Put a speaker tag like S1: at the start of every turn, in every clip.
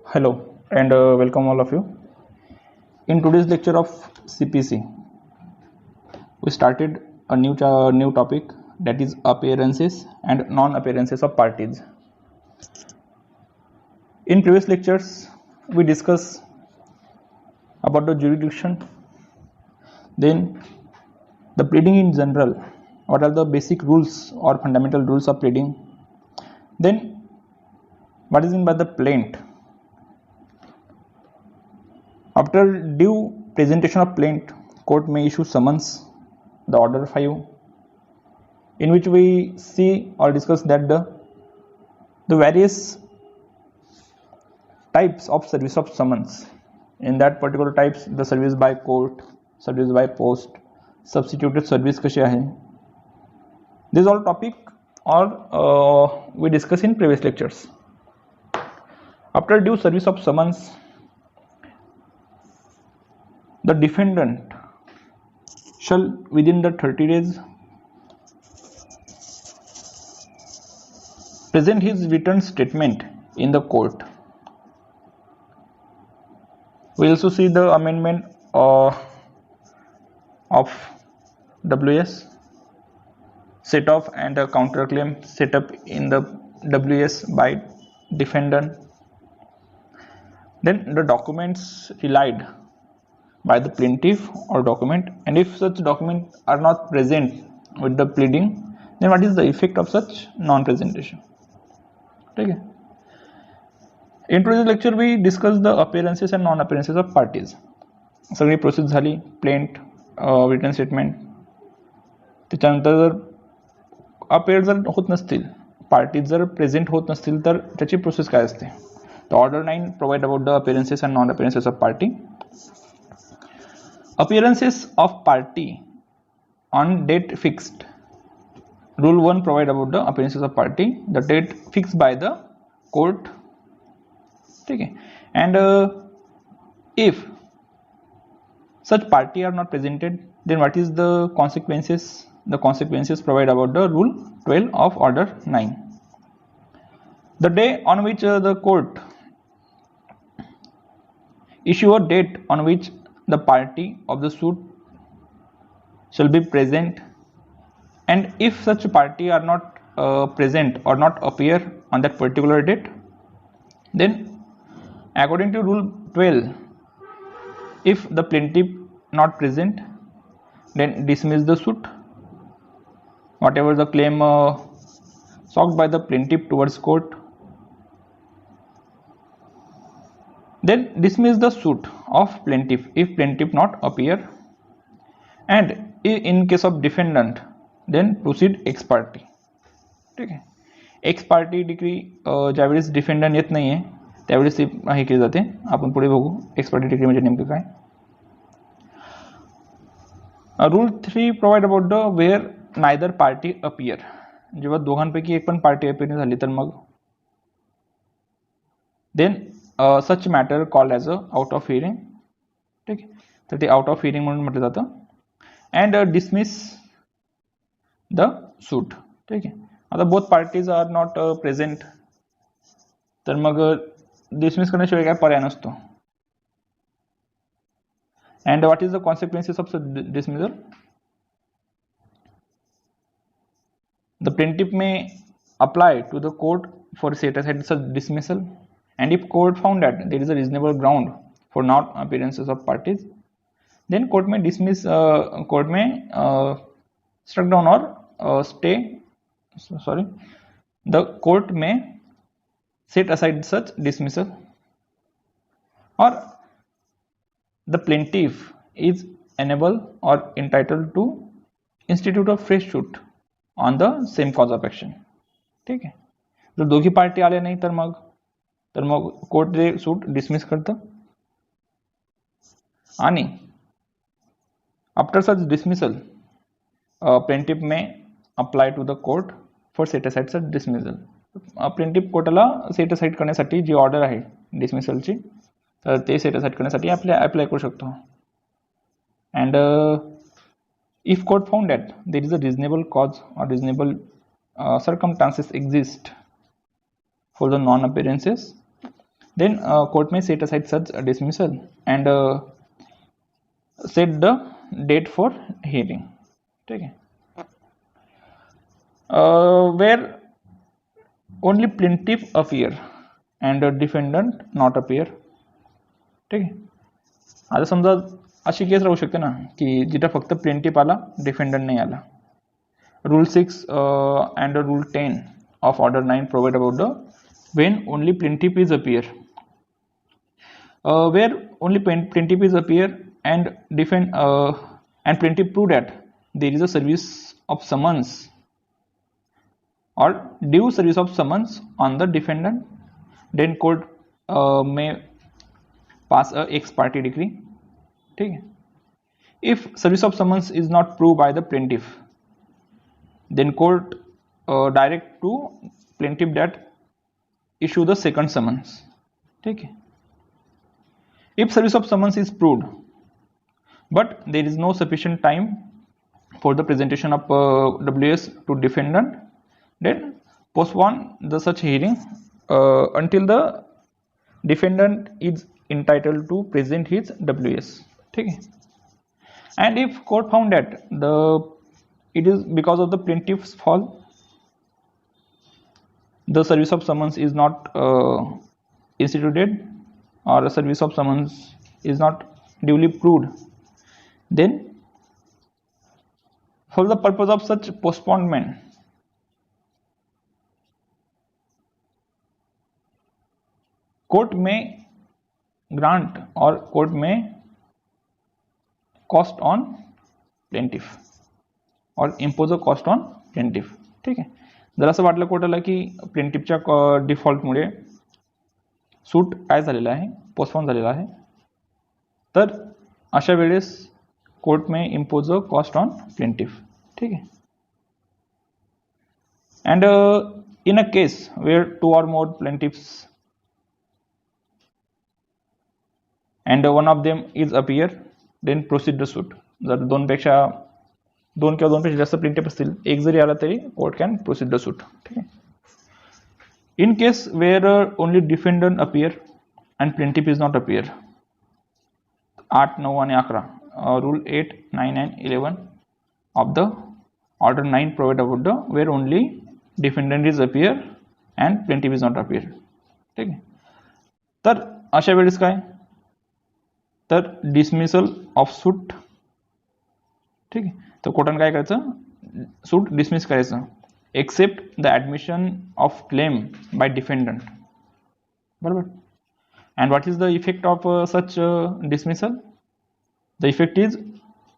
S1: Hello and welcome all of you. In today's lecture of CPC, we started a new topic, that is appearances and non-appearances of parties. In previous lectures, we discussed about the jurisdiction, then the pleading in general, what are the basic rules or fundamental rules of pleading, then what is meant by the plaint. After due presentation of plaint, court may issue summons, the order 5, in which we see or discuss that the various types of service of summons. In that particular types, the service by court, service by post, substituted service कसे आहे. These all topic or we discuss in previous lectures. After due service of summons, the defendant shall within the 30 days present his written statement in the court. We also see the amendment of WS set off and a counterclaim set up in the WS by defendant. Then the documents relied by the plaintiff or document, and if such documents are not present with the pleading, then what is the effect of such non-presentation? Okay. In today's lecture we discuss the appearances and non-appearances of parties. सगळी process झाली, plaint, return statement. त्याच्यानंतर जर appear जर होत नसतील, parties जर present होत नसतील, तर त्याची प्रोसेस काय असते. तर order 9 provide about the appearances and non-appearances of party. Appearances of party on date fixed. Rule 1 provide about the appearances of party, the date fixed by the court. Okay. And if such party are not presented, then what is the consequences? The consequences provide about the rule 12 of order 9. The day on which the court issue a date on which the party of the suit shall be present, and if such party are not present or not appear on that particular date, then according to rule 12, if the plaintiff not present, then dismiss the suit. Whatever the claim sought by the plaintiff towards court, then dismiss the suit of plaintiff if plaintiff not appear, and in case of defendant, then proceed ex parte. ठीक आहे. X party degree ज्यावेळेस डिफेंडंट येत नाहीये त्यावेळेस ती हे केली जाते. आपण पुढे बघू एक्स पार्टी डिग्री म्हणजे नेमकं काय. Rule 3 provide about the where neither party appear. जेव्हा दोघांपैकी एक पण पार्टी अपियर झाली तर मग then such matter called as a out of hearing. ठीक आहे. तर ते आउट ऑफ हिअरिंग म्हणून म्हटलं जातं. And dismiss the suit. ठीक आहे. आता both parties are not present, तर मग डिसमिस करण्याशिवाय काय पर्याय नसतो. And what is the consequences of dismissal? The plaintiff may apply to the court for set aside such dismissal, and if court found that there is a reasonable ground for not appearances of parties, then court may dismiss, court may struck down or stay. Sorry, the court may set aside such dismissal, or the plaintiff is enabled or entitled to institute a fresh suit on the same cause of action. ठीक आहे. जर दोघी party आल्या नाही तर मग court ते सूट dismiss करतं, आणि after such dismissal plaintiff may apply to the court for set aside such dismissal. Plaintiff कोर्टाला सेट असाइड करण्यासाठी जी ऑर्डर आहे डिसमिसलची, तर ते सेट असाइड करण्यासाठी अप्लाय करू शकतो. And if court found that there is a reasonable cause और reasonable circumstances exist for the non-appearances, then court may set aside such a dismissal and set the date for hearing. ठीक है, where only plaintiff appear and defendant not appear. ठीक आहे, आता समजा अशी केस राहू शकते ना की जिथं फक्त प्लेंटिफ आला, डिफेंडंट नाही आला. Rule 6 and rule 10 of order 9 provide about the when only plaintiff is appear, where only plaintiff is appear and and plaintiff prove that there is a service of summons or due service of summons on the defendant, then court may pass a ex parte decree. ठीक है, if service of summons is not proved by the plaintiff, then court direct to plaintiff that issue the second summons. ठीक है, if service of summons is proved but there is no sufficient time for the presentation of WS to defendant, then postpone the such hearing until the defendant is entitled to present his WS. ठीक है, and if court found that it is because of the plaintiff's fault the service of summons is not instituted or the service of summons is not duly proved, then for the purpose of such postponement court may grant or court may cost on plaintiff or impose a cost on plaintiff. ठीक आहे, जर असं वाटलं कोर्टाला की प्लेंटिफच्या डिफॉल्टमुळे सूट काय झालेला आहे, पोस्टपोन झालेला आहे, तर अशा वेळेस court may impose a cost on plaintiff. ठीक आहे, and in a case where 2 or more plaintiffs and one of them is appear, then proceed the suit. जर दोन किंवा दोनपेक्षा जास्त प्लेंटिफ असतील, एक जरी आला तरी court can proceed the suit. ठीक आहे, in case where only defendant appear and plaintiff is not appear, 8, 9 आणि 11 rule 8, 9 and 11 of the order 9 provide about the where only defendant is appear and plaintiff is not appear. ठीक आहे, तर अशा वेळेस काय, तर डिसमिसल ऑफ सूट. ठीक आहे, तर कोर्टाने काय करायचं, सूट डिसमिस करायचं except the admission of claim by defendant. बरोबर, and what is the effect of such dismissal, the effect is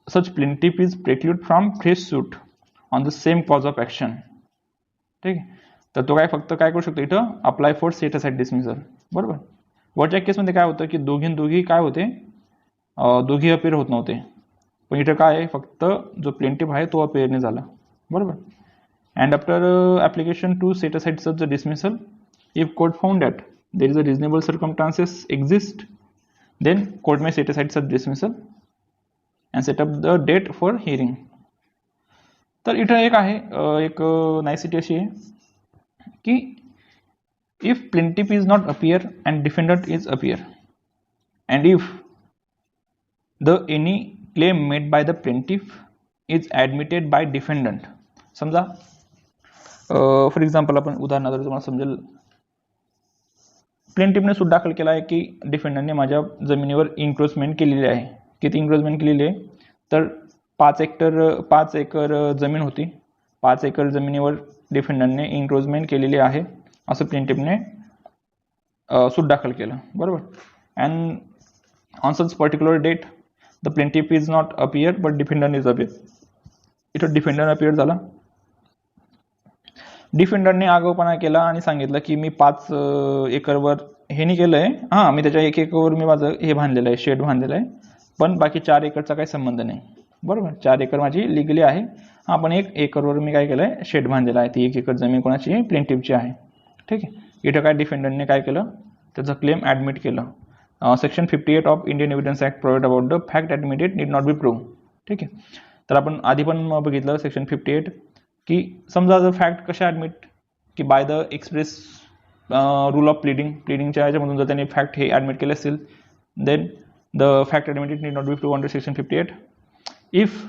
S1: such plaintiff is precluded from fresh suit on the same cause of action. ठीक आहे, तर तो काय फक्त काय करू शकतो इथं, apply for set aside dismissal. बरोबर, वरच्या केसमध्ये काय होतं की दोघी काय होते, दोघी अपियर होत नव्हते, पण इथं काय आहे, फक्त जो प्लेंटिफ आहे तो अपियर नाही झाला. बरोबर, and after application to set aside such dismissal, if court found that there is a reasonable circumstances exist, then court may set aside such dismissal and set up the date for hearing. तर इथं एक आहे, एक nicety अशी आहे की if plaintiff is not appear and defendant is appear and if the any claim made by the plaintiff is admitted by defendant. समजा for example आपण उदाहरणार्थ तुम्हाला समजेल, प्लेंटिफने सूट दाखल केला आहे की डिफेंडंटने माझ्या जमिनीवर इन्क्रोचमेंट केलेली आहे. किती इन्क्रोचमेंट केलेली आहे, तर 5 एकर जमीन होती, 5 एकर जमिनीवर डिफेंडंटने इन्क्रोचमेंट केलेली आहे असं प्लेंटिफने सूट दाखल केलं. बरोबर, and on such particular date the plaintiff is not appear but defendant is appear. इथं डिफेंडंट अपियर झाला, डिफेंडंटने आगाऊपणा केला आणि सांगितलं की मी 5 एकरवर हे नाही केलंय, हां मी त्याच्या 1 एकरवर मी माझं हे बांधलेलं आहे, शेड बांधलेलं आहे, पण बाकी 4 एकरचा काही संबंध नाही. बरोबर, 4 एकर माझी लिगली आहे, हां पण 1 एकरवर मी काय केलंय, शेड बांधलेला आहे, ती 1 एकर जमीन कोणाची, प्लेंटिफची आहे. ठीक आहे, इथं काय डिफेंडंटने काय केलं, त्याचा क्लेम ऍडमिट केलं. Section 58 of Indian evidence act provide about the fact admitted need not be prove. ठीक आहे, तर आपण आधी पण बघितलं सेक्शन 58 की समजा जर फॅक्ट कशा ऍडमिट की by the express rule of प्लीडिंगच्या याच्यामधून जर त्यांनी फॅक्ट हे ॲडमिट केले असेल, then the fact admitted need not be prove under section 58. If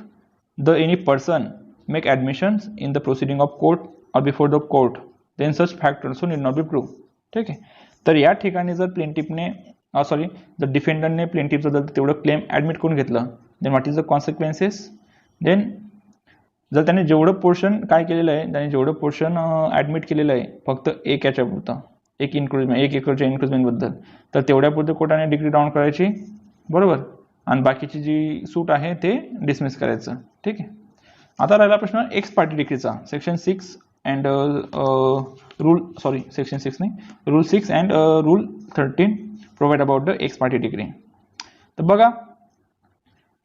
S1: the any person make admissions in the proceeding of court or before the court, then such fact also need not be prove. ठीक आहे. तर या ठिकाणी जर प्लेंटिफने जर डिफेंडरने प्लेंटिफचं जर तेवढं claim admit करून घेतलं, then what is the consequences. Then जर त्याने जेवढं पोर्शन काय केलेलं आहे, त्याने जेवढं पोर्शन ॲडमिट केलेलं आहे फक्त एक याच्यापुरतं, एक एकरच्या इन्क्रुजमेंटबद्दल, तर तेवढ्यापुरते कोर्टाने डिग्री डाऊन करायची, बरोबर, आणि बाकीची जी सूट आहे ते डिसमिस करायचं. ठीक आहे. आता राहिला प्रश्न एक्स पार्टी डिग्रीचा. सेक्शन 6 अँड सेक्शन 6 नाही, rule 6 and rule 13 provide about the x party degree. तर बघा,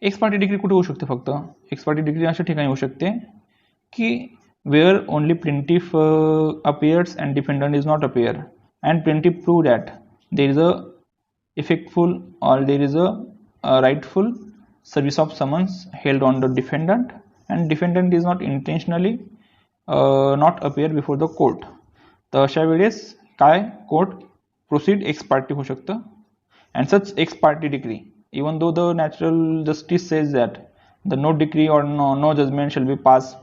S1: एक्स पार्टी डिग्री कुठे होऊ शकते? फक्त एक्स पार्टी डिग्री अशा ठिकाणी होऊ शकते की where only plaintiff appears and defendant is not appear and plaintiff prove that there is a effectful or there is a rightful service of summons held on the defendant and defendant is not intentionally not appear before the court. तर अशा वेळेस काय court proceed ex party होऊ शकतं. and such ex parte decree, even though the natural justice says that the no decree or no judgment shall be passed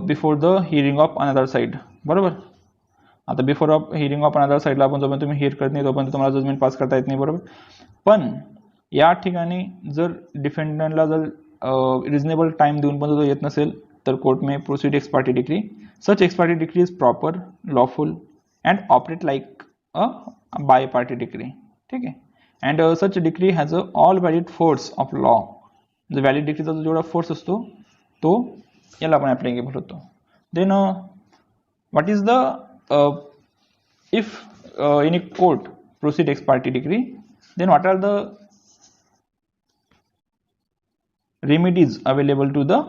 S1: before the hearing of another side. बरोबर. आता before of hearing of another साईडला आपण जोपर्यंत तुम्ही here करत नाही तोपर्यंत तुम्हाला जजमेंट पास करता येत नाही, बरोबर. पण या ठिकाणी जर डिफेंडंटला जर रिजनेबल टाइम देऊन पण तो येत नसेल तर court may proceed ex party decree. Such ex party decree is proper, lawful and operate like a by party decree. ठीक आहे. And such decree has a all valid force of law. जो valid डिग्रीचा जो जेवढा force असतो तो याला आपण ॲप्लिकेबल होतो. Then what is the if any court proceed ex parte decree, then what are the remedies available to the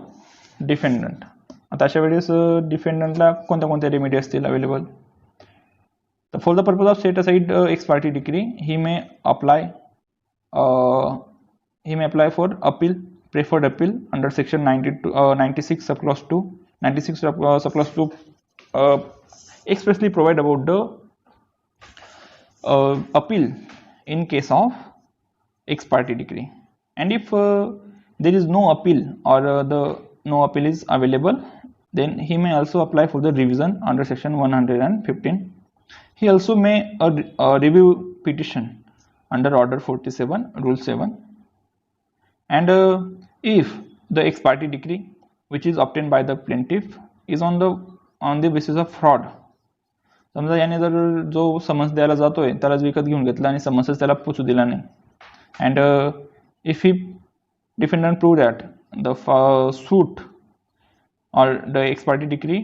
S1: defendant? आता अशा वेळेस डिफेंडंटला कोणत्या कोणत्या रेमेडी असतील अवेलेबल? तर for the purpose of set aside x party degree he may apply for appeal, preferred appeal under section 96 subclause 2 subclause 2 expressly provide about the appeal in case of ex parte decree. And if there is no appeal or no appeal is available, then he may also apply for the revision under section 115. He also may review petition under order 47 rule 7. And if the ex parte decree which is obtained by the plaintiff is on the basis of fraud, समजा याने जर जो summons द्यायला जातोय त्यालाच विकत घेऊन घेतला आणि समन्सच त्याला पोचू दिला नाही, and if he defendant prove that the suit or the ex parte decree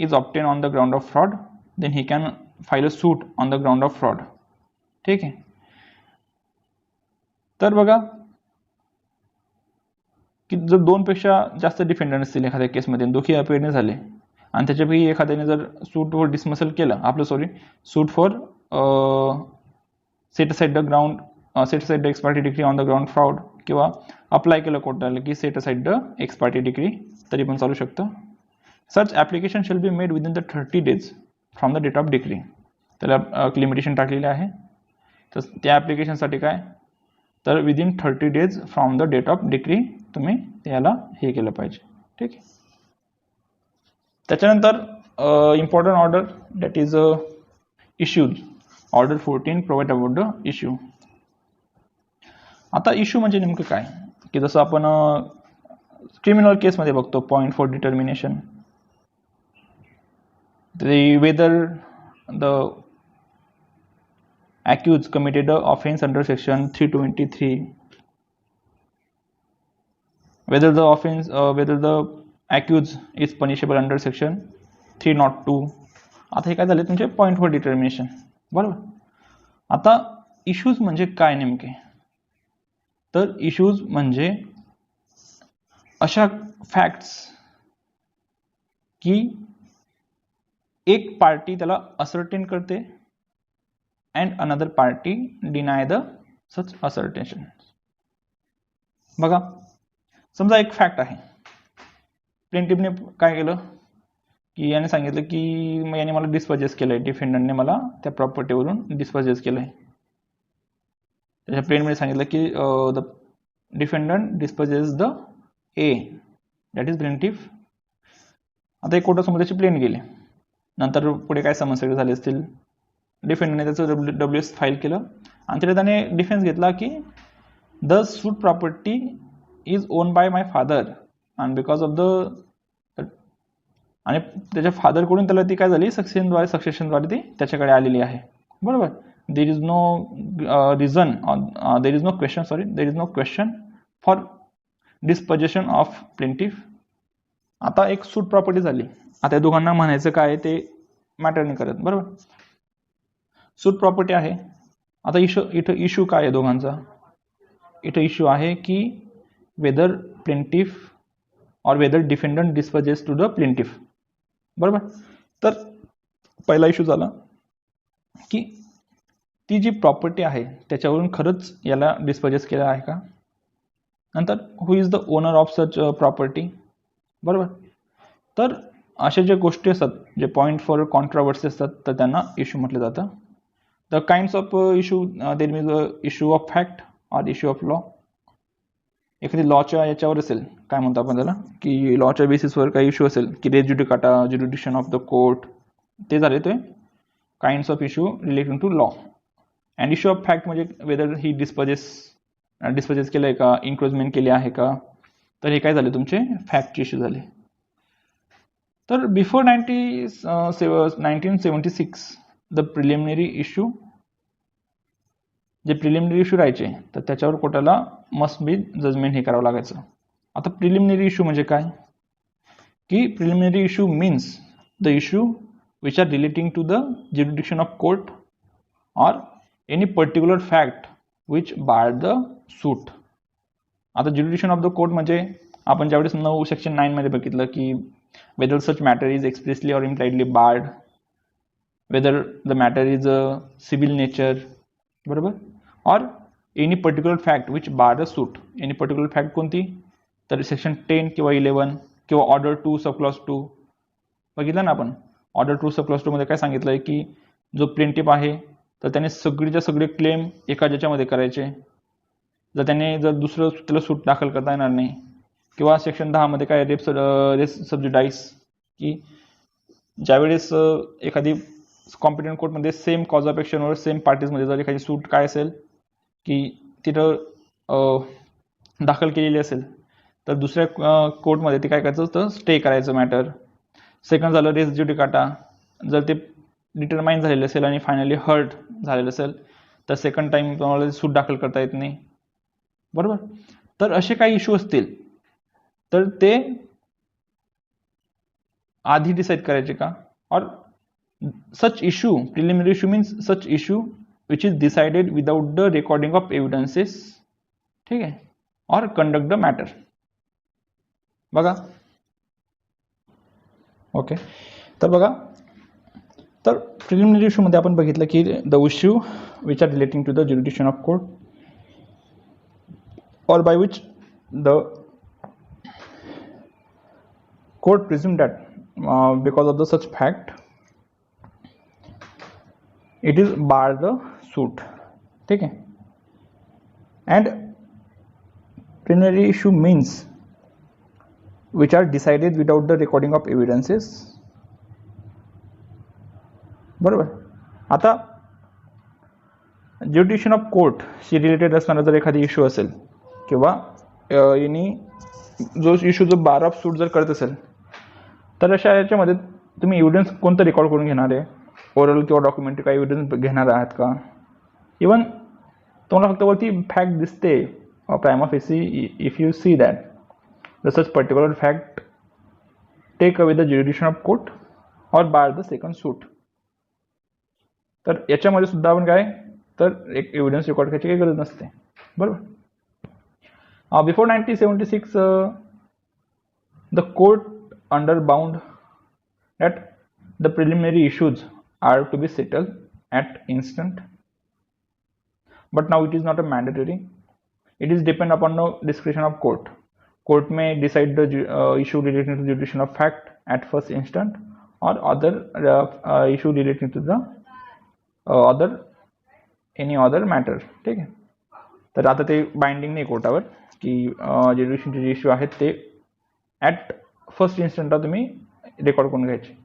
S1: is obtained on the ground of fraud, then he can file a suit on the ground of fraud. ठीक आहे. तर बघा की जर दोनपेक्षा जास्त डिफेंडंट असतील एखाद्या केसमध्ये, दोघी अपीयर नाही झाले आणि त्याच्यापैकी एखाद्याने जर सूट फॉर डिसमिसल केलं, suit for set aside the ground, set aside the x party decree on the ground fraud, किंवा अप्लाय केलं कोर्टाला की सेट असाइड द एक्स पार्टी डिग्री, तरी पण चालू शकतं. Such application shall be made within the 30 days from the date of decree. त्याला लिमिटेशन टाकलेलं आहे. तर त्या ॲप्लिकेशनसाठी काय, तर within 30 days from the date of decree तुम्ही त्याला हे केलं पाहिजे. ठीक आहे. त्याच्यानंतर important order that is issues. Order 14 provide about the issue. आता इश्यू म्हणजे नेमकं काय, की जसं आपण क्रिमिनल केसमध्ये बघतो point for determination, whether the accused committed the offense under section 323, whether the accused is punishable under section 302. आता हे काय झाले तुमचे पॉइंट फॉर डिटर्मिनेशन, बरोबर. आता इश्यूज म्हणजे काय नेमके, तर इश्यूज म्हणजे अशा फॅक्ट्स की एक पार्टी त्याला असर्टेन करते and another party deny the such assertion. बघा, समजा एक फॅक्ट आहे, प्लेंटिफने काय केलं की याने सांगितलं की मग याने मला डिस्पर्जेस केलंय, डिफेंडंटने मला त्या प्रॉपर्टीवरून डिस्पर्जेस केलंय. त्याच्या प्लेनमध्ये सांगितलं की the defendant dispossesses the A that is plaintiff. आता एक कोर्टासमोर त्याची प्लेन गेली, नंतर पुढे काय समस्या झाली असतील, डिफेंडरने त्याचं WS फाईल केलं आणि तिथे त्याने डिफेन्स घेतला की the suit property is own by my father and because of the, आणि त्याच्या फादरकडून त्याला ती काय झाली सक्सेशनद्वारे ती त्याच्याकडे आलेली आहे. बरोबर. There is no reason, there is no question for disposition of plaintiff. आता एक सूट प्रॉपर्टी झाली. आता या दोघांना म्हणायचं काय ते मॅटर नाही करत. बरोबर. सूट प्रॉपर्टी आहे. आता इथं इश्यू काय आहे दोघांचा, इथं इश्यू आहे की वेदर प्लेंटिफ और वेदर डिफेंडंट डिस्पर्जेस टू द प्लेंटिफ. बरोबर. तर पहिला इश्यू झाला की ती जी प्रॉपर्टी आहे त्याच्यावरून खरंच याला डिस्पर्जेस केला आहे का. नंतर who is the owner of such property. बरोबर. तर अशा ज्या गोष्टी असतात, जे पॉईंट फॉर कॉन्ट्रावर्सी असतात, तर त्यांना इश्यू म्हटलं जातं. The kinds of issue, there is issue of fact और इश्यू ऑफ लॉ. एखादी लॉच्या याच्यावर असेल, काय म्हणतो आपण त्याला, की लॉच्या बेसिसवर काही इश्यू असेल की res judicata, jurisdiction of the court, ते झाले ते kinds of issue relating to law. And issue of fact म्हणजे वेदर ही डिस्पर्जेस केलं आहे का, इन्क्रोचमेंट केले आहे का, तर हे काय झाले तुमचे फॅक्टचे इश्यू झाले. तर बिफोर 1976 द प्रिलिमिनरी इश्यू, जे प्रिलिमिनरी इश्यू राहायचे तर त्याच्यावर कोर्टाला मस्ट बी जजमेंट हे करावं लागायचं. आता प्रिलिमिनरी इश्यू म्हणजे काय, की preliminary issue means the issue which are relating to the jurisdiction of court or any particular fact which bar the suit. आता ज्युरिडिक्शन ऑफ द कोर्ट म्हणजे आपण ज्यावेळेस 9 सेक्शन 9 मध्ये बघितलं की whether such matter is expressly or impliedly barred, whether the matter is a civil nature, बरोबर, or any particular fact which bar the suit. any particular fact कोणती, तर section 10 किंवा 11 किंवा ऑर्डर 2 सब क्लॉज 2 बघितलं ना आपण. ऑर्डर 2 सब क्लॉज 2 मध्ये काय सांगितलंय की जो प्लेंटिफ आहे तर त्याने सगळीच्या सगळे क्लेम एका ज्याच्यामध्ये करायचे, जर दुसरं त्याला सूट दाखल करता येणार नाही. किंवा सेक्शन 10 मध्ये काय रेस सबज्युडाइस, की ज्यावेळेस एखादी कॉम्पिटंट कोर्टमध्ये सेम कॉज ऑफ ॲक्शनवर सेम पार्टीजमध्ये जर एखादी सूट काय असेल की तिथं दाखल केलेली असेल तर दुसऱ्या कोर्टमध्ये ते काय करायचं तर स्टे करायचं मॅटर. सेकंड झालं रेस ज्युडिकाटा, जर ते डिटरमाइन झालेलं असेल आणि फायनली हर्ट झालेलं असेल तर सेकंड टाइम तुम्हाला सूट दाखल करता येत नाही. बरोबर. तर असे काही इश्यू असतील तर ते आधी डिसाइड करायचे का, or such issue, preliminary issue means such issue which is decided without the recording of evidences, ठीक आहे, और कंडक्ट द मॅटर. बघा. ओके. तर बघा, तर प्रिलिमिनरी इश्यू मध्ये आपण बघितलं की the issue which are relating to the jurisdiction of court or by which the court presumed that because of the such fact it is bar the suit, ठीक है. and preliminary issue means which are decided without the recording of evidences. बरोबर. आता jurisdiction of court she related असणारा जर एखादी issue असेल किंवा यांनी जो इश्यू जो बार ऑफ सूट जर करत असेल तर अशा याच्यामध्ये तुम्ही एव्हिडन्स कोणतं रेकॉर्ड करून घेणार आहे, ओरल किंवा डॉक्युमेंटरी काही एव्हिडन्स घेणार आहात का. इवन तुम्हाला फक्त वरती फॅक्ट दिसते prima facie, if you see that the such particular fact take away the jurisdiction of court और बार द सेकंड सूट. तर याच्यामध्ये सुद्धा आपण काय तर एक एव्हिडन्स रेकॉर्ड करायची काही गरज नसते. बरोबर. Before 1976 the court underbound that the preliminary issues are to be settled at instant, but now it is not a mandatory. It is depend upon the discretion of court. Court may decide the issue relating to jurisdiction of fact at first instant or other issue relating to the any other matter. ठीक आहे. तर आता ते binding नाही कोर्टावर की ज्युरिडिक्शनचे जे issue आहेत ते ॲट फर्स्ट इन्स्टंटला तुम्ही रेकॉर्ड करून घ्यायचे.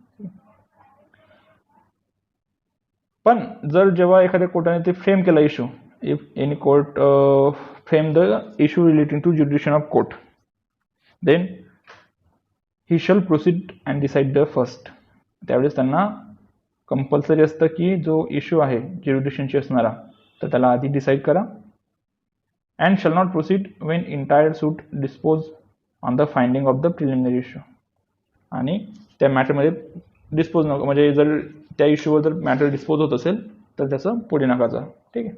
S1: पण जर जेव्हा एखाद्या कोर्टाने ते फ्रेम केला issue, if any court frame the issue relating to jurisdiction of court, then he shall proceed and decide the first. त्यावेळेस त्यांना कंपल्सरी असतं की जो इश्यू आहे ज्युरिडिक्शनची असणारा तर त्याला आधी डिसाईड करा. And shall not proceed Wien entire suit dispose on the finding of the preliminary issue. आणि त्या मॅटरमध्ये डिस्पोज नको, म्हणजे जर त्या इश्यूवर जर मॅटर डिस्पोज होत असेल तर त्याचं पुढे नका जा. ठीक आहे.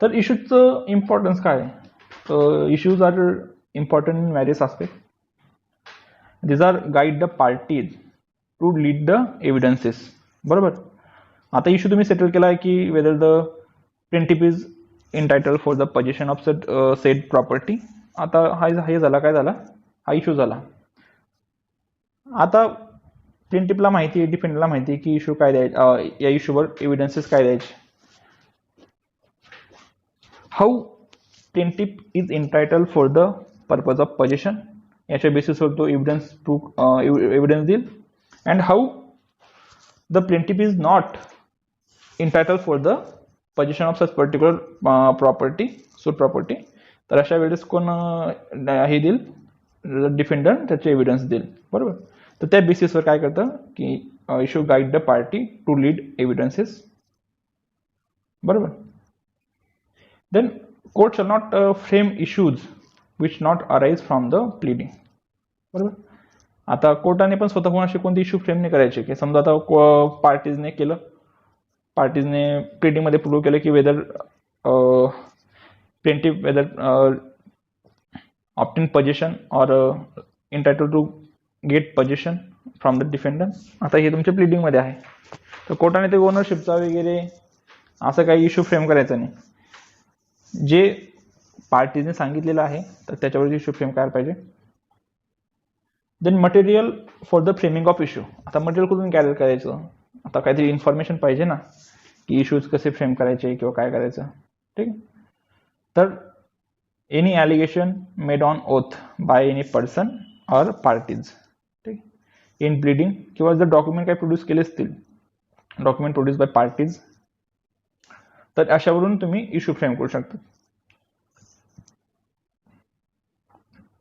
S1: तर इश्यूचं इम्पॉर्टन्स काय आहे? Issues are important in various aspect. these are guide the parties to lead the evidences. बरोबर. आता इश्यू तुम्ही सेटल केला आहे की whether the plaintiff is entitled for the possession of said property. आता हा झाला, काय झाला, हा इश्यू झाला. आता प्लेंटिफला माहिती आहे, डिफेंडरला माहिती आहे की इश्यू काय द्यायचे, या इश्यूवर एव्हिडन्सेस काय द्यायचे. How plaintiff is entitle for the purpose of possession, याच्या बेसिसवर तो एव्हिडन्स देईल. And how the plaintiff is not entitle for the possession of such particular property, suit property. तर अशा वेळेस कोण हे देईल, डिफेंडर त्याचे एव्हिडन्स देईल. बरोबर. तर त्या बेसिसवर काय करतं की issue guide the party to lead evidences. बरोबर. Then court shall not frame issues which not arise from the pleading. बरोबर. आता कोर्टाने पण स्वतःहून असे कोणते इश्यू फ्रेम नाही करायचे की समजा आता पार्टीजने केलं, पार्टीजने प्लीडिंगमध्ये प्रूव्ह केलं की whether plaintiff whether obtain possession or entitled to get possession from the defender. आता हे तुमच्या प्लीडिंगमध्ये आहे, तर कोर्टाने ते ओनरशिपचा वगैरे असं काही इश्यू फ्रेम करायचा नाही. जे पार्टीजने सांगितलेलं आहे तर त्याच्यावर इश्यू फ्रेम करायला पाहिजे. Then material for the framing of issue. आता मटेरियल कुठून गॅदर करायचं, आता काहीतरी इन्फॉर्मेशन पाहिजे ना की इश्यूज कसे फ्रेम करायचे किंवा काय करायचं. ठीक. तर any allegation made on oath by any person और पार्टीज. ठीक. इन प्लीडिंग किंवा जर डॉक्युमेंट काही प्रोड्यूस केले असतील, डॉक्युमेंट प्रोड्यूस बाय पार्टीज, तर अशावरून तुम्ही इश्यू फ्रेम करू शकता.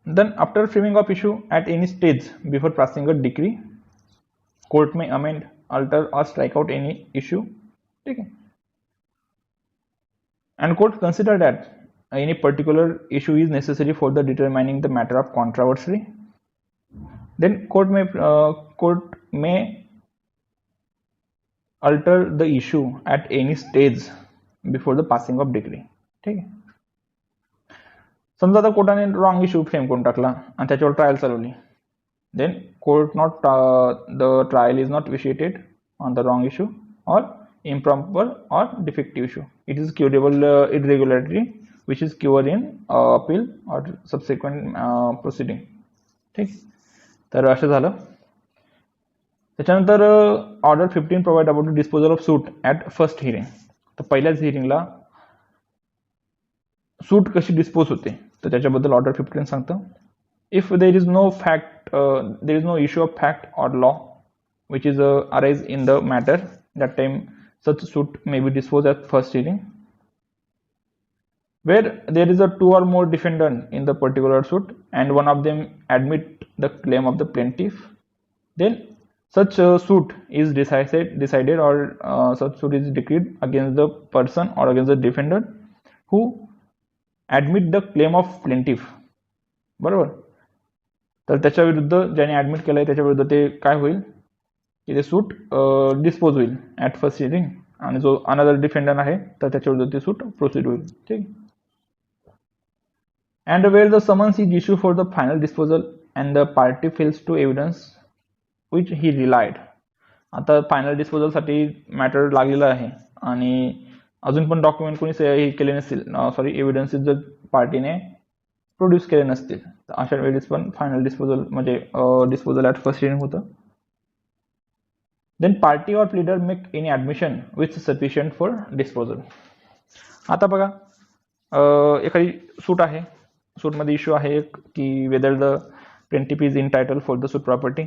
S1: Then after framing of issue at any stage before passing a decree, court may amend, alter or strike out any issue. Okay. And court consider that any particular issue is necessary for the determining the matter of controversy. Then court may alter the issue at any stage before the passing of decree. ठीक आहे. समजा आता कोर्टाने wrong issue frame करून टाकला आणि त्याच्यावर trial चालवली. Then court not the trial is not vitiated on the wrong issue or improper or defective issue. It is curable irregularity which is cured in appeal or subsequent proceeding. ठीक. तर असं झालं. त्याच्यानंतर order 15 provide about disposal of suit at first hearing. तर पहिल्याच हिअरिंगला सूट कशी dispose होते तर त्याच्याबद्दल ऑर्डर 15 सांगतं. If there is no fact, there is no issue of fact or law which is arise in the matter, that time such suit may be disposed at first hearing. Where there is a two or more defendant in the particular suit and one of them admit the claim of the plaintiff, then such suit is decided or such suit is decreed against the person or against the defendant who admit the claim of plaintiff. बरोबर. तर त्याच्या विरुद्ध ज्याने admit केलंय त्याच्या विरुद्ध ते काय होईल की ते सूट डिस्पोज होईल ॲट फर्स्ट हिअरिंग आणि जो अनदर डिफेंडंट आहे तर त्याच्या विरुद्ध ते सूट प्रोसीड होईल. ठीक. And where the summons is issue for the final disposal and the party fails to evidence which he relied. आता फायनल डिस्पोजलसाठी मॅटर लागलेला आहे आणि अजून पण डॉक्युमेंट कोणी हे केले नसतील, सॉरी एव्हिडन्सेस जर पार्टीने प्रोड्यूस केले नसतील तर अशा वेळेस पण फायनल डिस्पोजल म्हणजे डिस्पोजल ॲट फर्स्ट हिअरिंग होतं. Then party or pleader make any admission which sufficient for disposal. आता बघा एखादी सूट आहे, सूटमध्ये इश्यू आहे एक की whether the plaintiff is in title for the suit property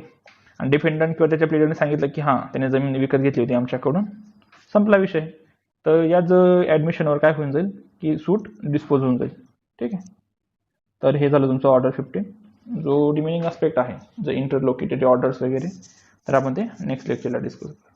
S1: आणि डिफेंडंट किंवा त्याच्या प्लीडरने सांगितलं की हां त्याने जमीन विकत घेतली होती आमच्याकडून, संपला विषय. तर याच ॲडमिशनवर काय होऊन जाईल की सूट डिस्पोज होऊन जाईल. ठीक आहे, तर हे झालं तुमचं ऑर्डर 15. जो रिमेनिंग आस्पेक्ट आहे, जे इंटरलोकेटेड ऑर्डर्स वगैरे, तर आपण ते नेक्स्ट लेक्चरला डिस्कस करू.